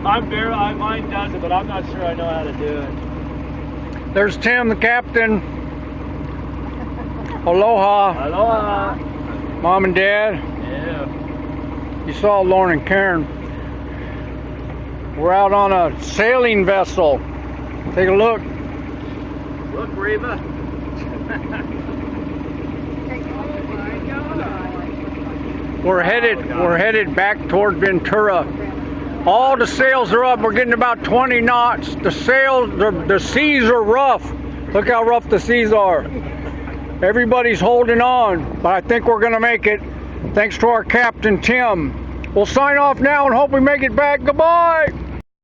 Mine does it, but I'm not sure I know how to do it. There's Tim, the captain. Aloha. Aloha. Mom and Dad. Yeah. You saw Lauren and Karen. We're out on a sailing vessel. Take a look. Look, Reva. We're headed back toward Ventura. All the sails are up. We're getting about 20 knots. The seas are rough. Look how rough the seas are. Everybody's holding on, but I think we're gonna make it. Thanks to our captain, Tim. We'll sign off now and hope we make it back. Goodbye.